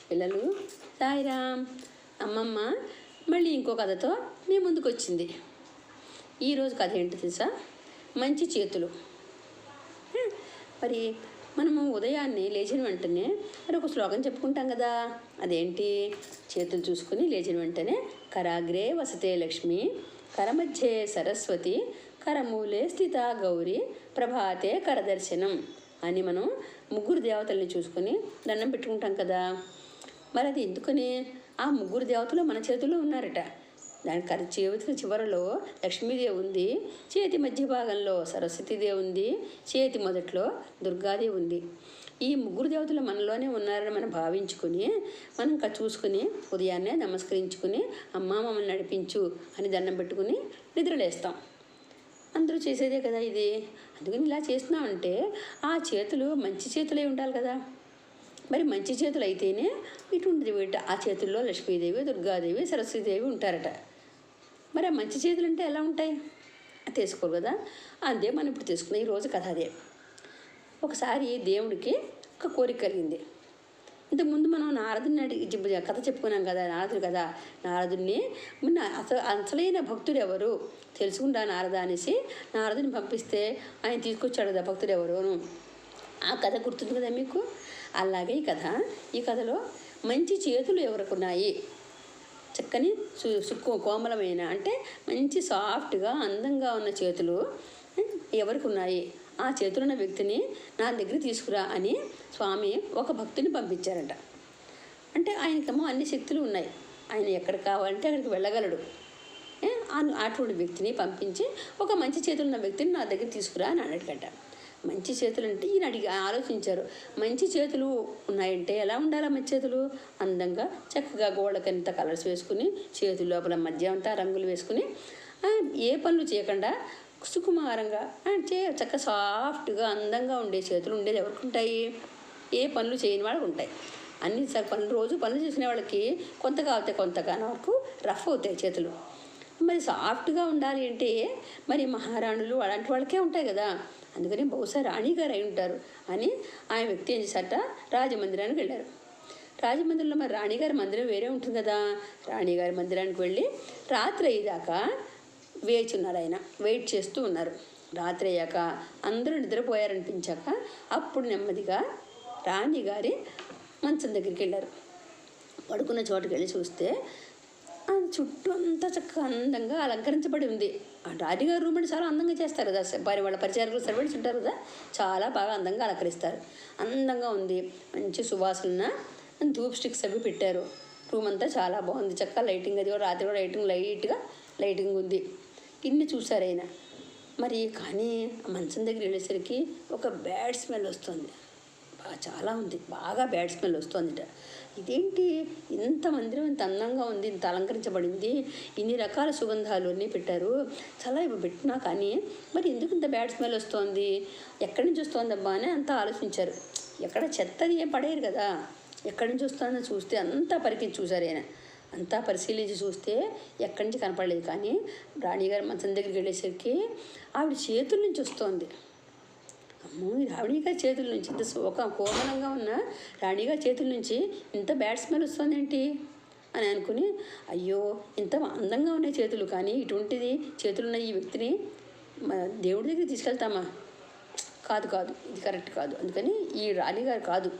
పిల్లలు సాయిరామ్. అమ్మమ్మ మళ్ళీ ఇంకో కథతో మీ ముందుకు వచ్చింది. ఈరోజు కథ ఏంటి తెలుసా? మంచి చేతులు. మరి మనము ఉదయాన్నే లేచిన వెంటనే మరి ఒక శ్లోకం చెప్పుకుంటాం కదా. అదేంటి? చేతులు చూసుకుని లేచిన వెంటనే కరాగ్రే వసతే లక్ష్మి, కరమధ్యే సరస్వతి, కరమూలే స్థిత గౌరీ, ప్రభాతే కరదర్శనం అని మనం ముగ్గురు దేవతల్ని చూసుకొని దండం పెట్టుకుంటాం కదా. మరి అది ఎందుకని? ఆ ముగ్గురు దేవతలు మన చేతుల్లో ఉన్నారట. దాని చేతి చివరలో లక్ష్మీదేవి ఉంది, చేతి మధ్య భాగంలో సరస్వతీదేవి ఉంది, చేతి మొదట్లో దుర్గాదేవి ఉంది. ఈ ముగ్గురు దేవతలు మనలోనే ఉన్నారని మనం భావించుకుని మనం ఇంకా చూసుకుని ఉదయాన్నే నమస్కరించుకుని అమ్మ మమ్మల్ని నడిపించు అని దండం పెట్టుకుని నిద్రలేస్తాం. అందరూ చేసేదే కదా ఇది. అందుకని ఇలా చేస్తున్నామంటే ఆ చేతులు మంచి చేతులై ఉండాలి కదా. మరి మంచి చేతులు అయితేనే ఇటువంటి ఆ చేతుల్లో లక్ష్మీదేవి, దుర్గాదేవి, సరస్వతీదేవి ఉంటారట. మరి ఆ మంచి చేతులు అంటే ఎలా ఉంటాయి? తెలుసుకోరు కదా. అదే మనం ఇప్పుడు తెలుసుకున్నాం. ఈరోజు కథ అదే. ఒకసారి దేవుడికి ఒక కోరిక కలిగింది. ఇంతకుముందు మనం నారదుని అడిగి కథ చెప్పుకున్నాం కదా. నారదుడు కదా. నారదుడిని అసలైన భక్తుడు ఎవరు తెలుసుకుంటా నారద అనేసి నారదుని పంపిస్తే ఆయన తీసుకొచ్చాడు కదా భక్తుడు ఎవరు. ఆ కథ గుర్తుంది కదా మీకు. అలాగే ఈ కథలో మంచి చేతులు ఎవరికున్నాయి, చక్కని కోమలమైన అంటే మంచి సాఫ్ట్గా అందంగా ఉన్న చేతులు ఎవరికి ఉన్నాయి, ఆ చేతులున్న వ్యక్తిని నా దగ్గర తీసుకురా అని స్వామి ఒక భక్తుని పంపించారట. అంటే ఆయనకేమో అన్ని శక్తులు ఉన్నాయి, ఆయన ఎక్కడికి కావాలంటే అక్కడికి వెళ్ళగలడు. అటువంటి వ్యక్తిని పంపించి ఒక మంచి చేతులు ఉన్న వ్యక్తిని నా దగ్గర తీసుకురా అని అన్నట్టుగట. మంచి చేతులు అంటే ఈయన ఆలోచించారు. మంచి చేతులు ఉన్నాయంటే ఎలా ఉండాలి? మంచి చేతులు అందంగా చక్కగా గోళ్ళకంత కలర్స్ వేసుకుని చేతుల లోపల మధ్య అంతా రంగులు వేసుకుని ఏ పనులు చేయకుండా సుకుమారంగా చక్కగా సాఫ్ట్గా అందంగా ఉండే చేతులు ఉండేది ఎవరికి ఉంటాయి? ఏ పనులు చేయని వాళ్ళకి ఉంటాయి. అన్ని రోజు పనులు చేసిన వాళ్ళకి కొంతగా అవుతాయి, కొంతగానో వరకు రఫ్ అవుతాయి చేతులు. మరి సాఫ్ట్గా ఉండాలి అంటే మరి మహారాణులు అలాంటి వాళ్ళకే ఉంటాయి కదా. అందుకని బహుశా రాణిగారు అయి ఉంటారు అని ఆయన వ్యక్తి ఏం చేశారట, రాజమందిరానికి వెళ్ళారు. రాజమందిరంలో మరి రాణిగారి మందిరం వేరే ఉంటుంది కదా. రాణిగారి మందిరానికి వెళ్ళి రాత్రి అయ్యేదాకా వేచి ఉన్నారు. ఆయన వెయిట్ చేస్తూ ఉన్నారు. రాత్రి అయ్యాక అందరూ నిద్రపోయారనిపించాక అప్పుడు నెమ్మదిగా రాణిగారి మంచం దగ్గరికి వెళ్ళారు. పడుకున్న చోటుకి వెళ్ళి చూస్తే చుట్టూ అంతా చక్కగా అందంగా అలంకరించబడి ఉంది. ఆ రాణిగారి రూమ్ అంటే చాలా అందంగా చేస్తారు కదా. వాళ్ళ పరిచారకులు సర్వెంట్స్ ఉంటారు కదా, చాలా బాగా అందంగా అలంకరిస్తారు. అందంగా ఉంది. మంచి సువాసన ధూప్ స్టిక్స్ అవి పెట్టారు. రూమ్ అంతా చాలా బాగుంది. చక్కగా లైటింగ్, అది కూడా రాత్రి కూడా లైటింగ్ ఉంది. ఇన్ని చూసారు ఆయన. మరి కానీ మంచం దగ్గర వెళ్ళేసరికి ఒక బ్యాడ్ స్మెల్ వస్తుంది. చాలా ఉంది, బాగా బ్యాడ్ స్మెల్ వస్తుందిట. ఇదేంటి ఇంత మందిరం ఇంత అందంగా ఉంది, ఇంత అలంకరించబడింది, ఇన్ని రకాల సుగంధాలు అన్నీ పెట్టారు, చాలా ఇవి పెట్టినా కానీ మరి ఎందుకు ఇంత బ్యాడ్ స్మెల్ వస్తుంది, ఎక్కడి నుంచి వస్తుందబ్బా అని అంతా ఆలోచించారు. ఎక్కడ చెత్తది ఏం పడేరు కదా, ఎక్కడి నుంచి వస్తుందో చూస్తే అంతా పరికించి చూసారు ఆయన. అంతా పరిశీలించి చూస్తే ఎక్కడి నుంచి కనపడలేదు. కానీ రాణిగారి మంచం దగ్గరికి వెళ్ళేసరికి ఆవిడ చేతుల నుంచి వస్తోంది. అమ్మో, రాణిగారి చేతుల నుంచి ఇంత కోమలంగా ఉన్న రాణిగారి చేతుల నుంచి ఇంత బ్యాడ్ స్మెల్ వస్తుంది ఏంటి అని అనుకుని, అయ్యో ఇంత అందంగా ఉన్నాయి చేతులు, కానీ ఇటువంటిది చేతులున్న ఈ వ్యక్తిని దేవుడి దగ్గర తీసుకెళ్తామా? కాదు, ఇది కరెక్ట్ కాదు. అందుకని ఈ రాణిగారు కాదు,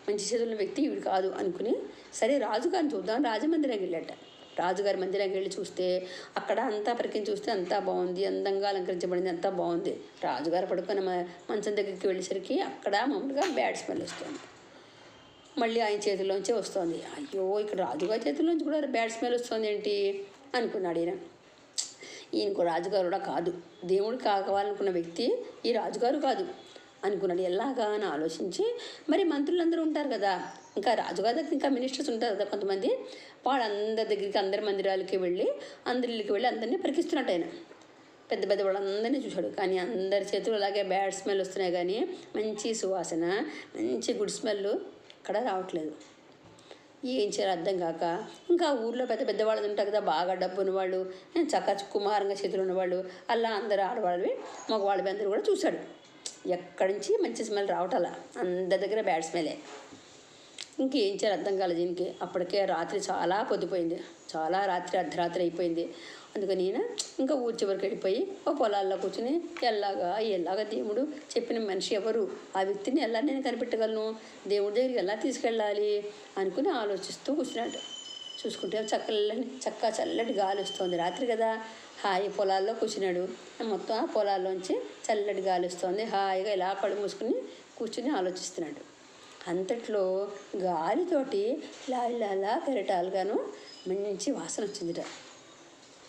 మంచి చేతుల వ్యక్తి ఈవిడ కాదు అనుకుని, సరే రాజుగారిని చూద్దాం రాజమందిరానికి వెళ్ళాట. రాజుగారి మందిరానికి వెళ్ళి చూస్తే అక్కడ అంతా పరికించి చూస్తే అంతా బాగుంది, అందంగా అలంకరించబడింది, అంతా బాగుంది. రాజుగారు పడుకున్న మంచం దగ్గరికి వెళ్ళేసరికి అక్కడ మామూలుగా బ్యాడ్ స్మెల్ వస్తుంది. మళ్ళీ ఆయన చేతుల్లోంచే వస్తుంది. అయ్యో, ఇక్కడ రాజుగారి చేతుల్లోంచి కూడా బ్యాడ్ స్మెల్ వస్తుంది ఏంటి అనుకున్నాడు ఈయన. ఈయనకు రాజుగారు కూడా కాదు, దేవుడు కావాలనుకున్న వ్యక్తి ఈ రాజుగారు కాదు అనుకున్నాడు. ఎలాగా అని ఆలోచించి మరి మంత్రులందరూ ఉంటారు కదా, ఇంకా రాజుగారి దగ్గర ఇంకా మినిస్టర్స్ ఉంటారు కదా కొంతమంది, వాళ్ళందరి దగ్గరికి అందరి మందిరాలకి వెళ్ళి అందరికి వెళ్ళి అందరినీ పరికిస్తున్నట్టు ఆయన. పెద్ద పెద్ద వాళ్ళందరినీ చూశాడు. కానీ అందరి చేతులు అలాగే బ్యాడ్ స్మెల్ వస్తున్నాయి, కానీ మంచి సువాసన, మంచి గుడ్ స్మెల్ ఎక్కడా రావట్లేదు. ఏం చేయాలో అర్థం కాక ఇంకా ఊర్లో పెద్ద పెద్ద వాళ్ళు ఉంటారు కదా, బాగా డబ్బు ఉన్నవాళ్ళు, కుమారంగా చేతులు ఉన్నవాళ్ళు, అలా అందరు ఆడవాళ్ళవి మగవాళ్ళవి అందరూ కూడా చూశాడు. ఎక్కడి నుంచి మంచి స్మెల్ రావటాల, అందరి దగ్గర బ్యాడ్ స్మెలే. ఇంకేం చేయాలి అర్థం కాలేదు దీనికి. అప్పటికే రాత్రి చాలా పొద్దుపోయింది, చాలా అర్ధరాత్రి అయిపోయింది. అందుకని ఈయన ఇంకా ఊరి చివరికి వెళ్ళిపోయి ఓ పొలాల్లో కూర్చుని ఎలాగా దేవుడు చెప్పిన మనిషి ఎవరు, ఆ వ్యక్తిని ఎలా నేను కనిపెట్టగలను, దేవుడి దగ్గరికి ఎలా తీసుకెళ్ళాలి అనుకుని ఆలోచిస్తూ కూర్చున్నాడు. చూసుకుంటే చల్లటి గాలి వస్తుంది, రాత్రి కదా, హాయి పొలాల్లో కూర్చున్నాడు. మొత్తం ఆ పొలాల్లోంచి చల్లటి గాలి వస్తుంది, హాయిగా ఇలా కళ్ళు మూసుకుని కూర్చుని ఆలోచిస్తున్నాడు. అంతట్లో గాలితోటి ఇలా కెరటాలుగాను మంచి వాసన వచ్చిందిట.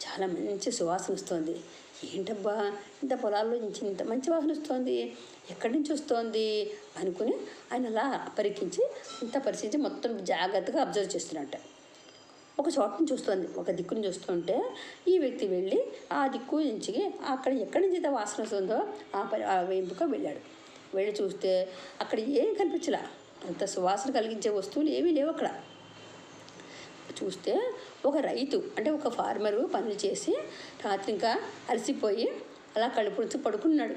చాలా మంచి సువాసన వస్తుంది. ఏంటబ్బా ఇంత పొలాల్లో నుంచి ఇంత మంచి వాసన వస్తుంది, ఎక్కడి నుంచి వస్తుంది అనుకుని ఆయన అలా పరిశీలించి మొత్తం జాగ్రత్తగా అబ్జర్వ్ చేస్తున్నట్ట. ఒక చోట నుంచి చూస్తుంది, ఒక దిక్కుని చూస్తుంటే ఈ వ్యక్తి వెళ్ళి ఆ దిక్కు నుంచి ఎక్కడి నుంచి అయితే వాసన వస్తుందో ఆ వైపుగా వెళ్ళాడు. వెళ్ళి చూస్తే అక్కడ ఏం కనిపించలా, అంత సువాసన కలిగించే వస్తువులు ఏమీ లేవు అక్కడ. చూస్తే ఒక రైతు అంటే ఒక ఫార్మరు పనులు చేసి రాత్రి ఇంకా అలసిపోయి అలా కళ్ళు పొడిచి పడుకున్నాడు,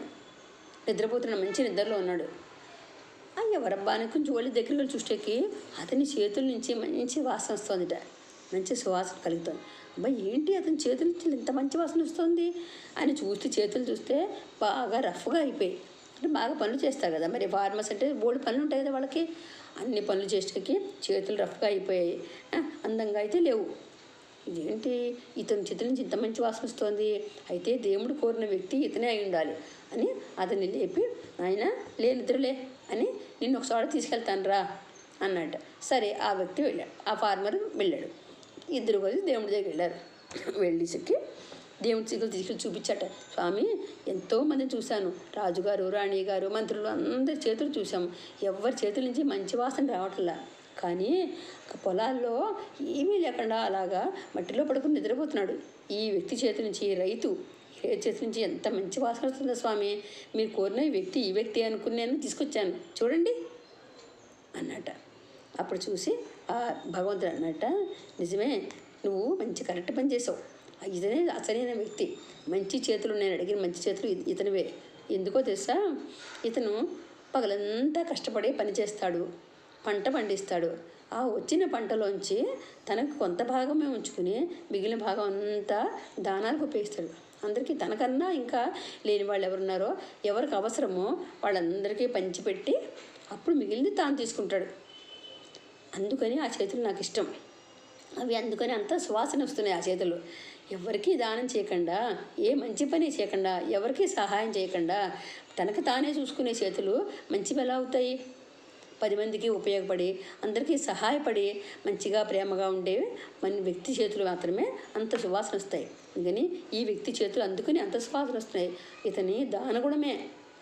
నిద్రపోతున్నాడు, మంచి నిద్రలో ఉన్నాడు. ఎవరబ్బా అని కొంచెం వాళ్ళ దగ్గరలో చూసేకి అతని చేతుల నుంచి మంచి వాసన వస్తుందిట, మంచి సువాసన కలుగుతుంది. అబ్బాయి ఏంటి అతని చేతుల నుంచి ఇంత మంచి వాసన వస్తుంది అని చేతులు చూస్తే బాగా రఫ్గా అయిపోయి, అంటే బాగా పనులు చేస్తారు కదా మరి ఫార్మర్స్ అంటే బోల్డ్ పనులు ఉంటాయి కదా వాళ్ళకి, అన్ని పనులు చేసేకి చేతులు రఫ్గా అయిపోయాయి, అందంగా అయితే లేవు. ఇదేంటి ఇతని చేతుల నుంచి ఇంత మంచి వాసన వస్తుంది, అయితే దేవుడు కోరిన వ్యక్తి ఇతనే అయి ఉండాలి అని అతన్ని లేపి ఆయన నిద్రలే అని నిన్ను ఒకసారి తీసుకెళ్తాను రా అన్నట్టు. సరే ఆ వ్యక్తి వెళ్ళాడు, ఆ ఫార్మర్ వెళ్ళాడు, ఇద్దరు కలిసి దేవుడి దగ్గర వెళ్ళారు. వెళ్ళేసరికి దేవుడి చిగులు తీసుకెళ్ళి చూపించట. స్వామి ఎంతోమందిని చూశాను, రాజుగారు, రాణి గారు, మంత్రులు అందరి చేతులు చూసాము, ఎవరి చేతుల నుంచి మంచి వాసన రావట్లా, కానీ పొలాల్లో ఏమీ లేకుండా అలాగా మట్టిలో పడుకుని నిద్రపోతున్నాడు. ఈ వ్యక్తి చేతి నుంచి, ఈ రైతు చేతి నుంచి ఎంత మంచి వాసన వస్తుందో స్వామి, మీరు కోరిన ఈ వ్యక్తి అనుకుని నేను తీసుకొచ్చాను చూడండి అన్నట. అప్పుడు చూసి ఆ భగవంతుడు అన్నట్ట, నిజమే నువ్వు మంచి కరెక్ట్ పని చేసావు, ఇతనే అసలైన వ్యక్తి, మంచి చేతులు నేను అడిగిన మంచి చేతులు ఇతనివే. ఎందుకో తెలుసా, ఇతను పగలంతా కష్టపడి పని చేస్తాడు, పంట పండిస్తాడు, ఆ వచ్చిన పంటలోంచి తనకు కొంత భాగమే ఉంచుకుని మిగిలిన భాగం అంతా దానాలకు ఉపయోగిస్తాడు. అందరికీ తనకన్నా ఇంకా లేని వాళ్ళు ఎవరున్నారో ఎవరికి అవసరమో వాళ్ళందరికీ పంచిపెట్టి అప్పుడు మిగిలింది తాను తీసుకుంటాడు. అందుకని ఆ చేతులు నాకు ఇష్టం, అవి అందుకని అంత సువాసన వస్తున్నాయి ఆ చేతులు. ఎవరికీ దానం చేయకుండా, ఏ మంచి పని చేయకుండా, ఎవరికీ సహాయం చేయకుండా తనకు తానే చూసుకునే చేతులు మంచివి ఎలా అవుతాయి? 10 మందికి ఉపయోగపడి అందరికీ సహాయపడి మంచిగా ప్రేమగా ఉండేవి మన వ్యక్తి చేతులు మాత్రమే అంత సువాసన వస్తాయి. అందుకని ఈ వ్యక్తి చేతులు అందుకని అంత సువాసన వస్తున్నాయి. ఇతని దానగుణమే,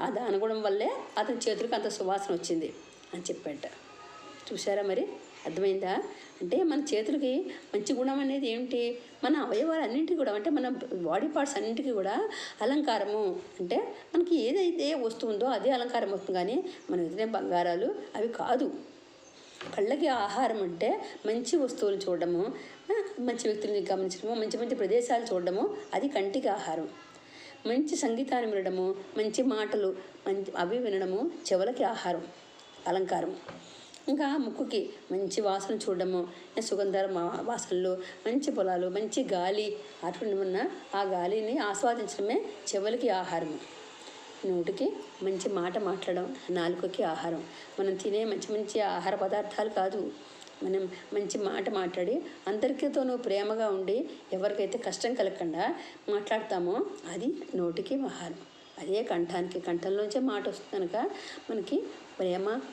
ఆ దానగుణం వల్లే అతని చేతులకు అంత సువాసన వచ్చింది అని చెప్పాట. చూసారా మరి, అర్థమైందా? అంటే మన చేతులకి మంచి గుణం అనేది ఏమిటి, మన అవయవాలన్నింటికి కూడా అంటే మన బాడీ పార్ట్స్ అన్నింటికీ కూడా అలంకారము. అంటే మనకి ఏదైతే వస్తువు ఉందో అదే అలంకారం వస్తుంది, కానీ మనం ఏదైనా బంగారాలు అవి కాదు. కళ్ళకి ఆహారం అంటే మంచి వస్తువులు చూడడము, మంచి వ్యక్తులని గమనించడము, మంచి మంచి ప్రదేశాలు చూడడము, అది కంటికి ఆహారం. మంచి సంగీతాన్ని వినడము, మంచి మాటలు అవి వినడము చెవులకి ఆహారం, అలంకారం. ఇంకా ముక్కుకి మంచి వాసన చూడడము, సుగంధాల వాసనలు, మంచి పొలాలు, మంచి గాలి అటువంటి ఉన్న ఆ గాలిని ఆస్వాదించడమే చెవులకి ఆహారము. నోటికి మంచి మాట మాట్లాడడం నాలుకకి ఆహారం. మనం తినే మంచి మంచి ఆహార పదార్థాలు కాదు, మనం మంచి మాట మాట్లాడి అందరికీతోనూ ప్రేమగా ఉండి ఎవరికైతే కష్టం కలగకుండా మాట్లాడతామో అది నోటికి ఆహారం. అదే కంఠంలోంచే మాట వస్తుంది కనుక మనకి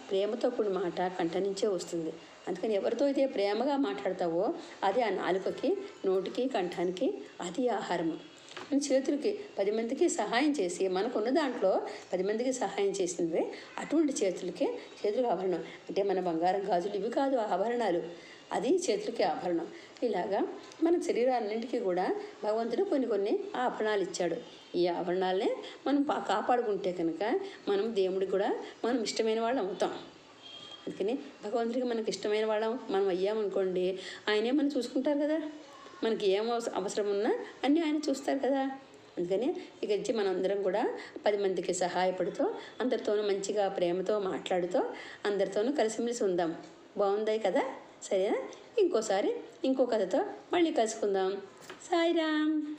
ప్రేమతో కూడిన మాట కంఠం నుంచే వస్తుంది. అందుకని ఎవరితో అయితే ప్రేమగా మాట్లాడతావో అది ఆ నాలుకకి, నోటికి, కంఠానికి అది ఆహారము. మన చేతులకి 10 మందికి సహాయం చేసి మనకున్న దాంట్లో 10 మందికి సహాయం చేసినవే అటువంటి చేతులకి ఆభరణం. అంటే మన బంగారం గాజులు ఇవి కాదు ఆభరణాలు, అది చేతులకి ఆభరణం. ఇలాగా మన శరీరాలన్నింటికీ కూడా భగవంతుడు కొన్ని ఆభరణాలు ఇచ్చాడు. ఈ ఆభరణాలనే మనం కాపాడుకుంటే కనుక మనం దేవుడికి కూడా మనం ఇష్టమైన వాళ్ళం అవుతాం. అందుకని భగవంతుడికి మనకి ఇష్టమైన వాళ్ళం మనం అయ్యామనుకోండి, ఆయనే మనం చూసుకుంటారు కదా, మనకి ఏం అవసరం ఉన్నా అన్నీ ఆయన చూస్తారు కదా. అందుకని ఇక వచ్చి మనందరం కూడా 10 మందికి సహాయపడుతూ అందరితోనూ మంచిగా ప్రేమతో మాట్లాడుతూ అందరితోనూ కలిసిమెలిసి ఉందాం. బాగుంది కదా? సరేనా? ఇంకోసారి ఇంకో కథతో మళ్ళీ కలుసుకుందాం. సాయిరామ్.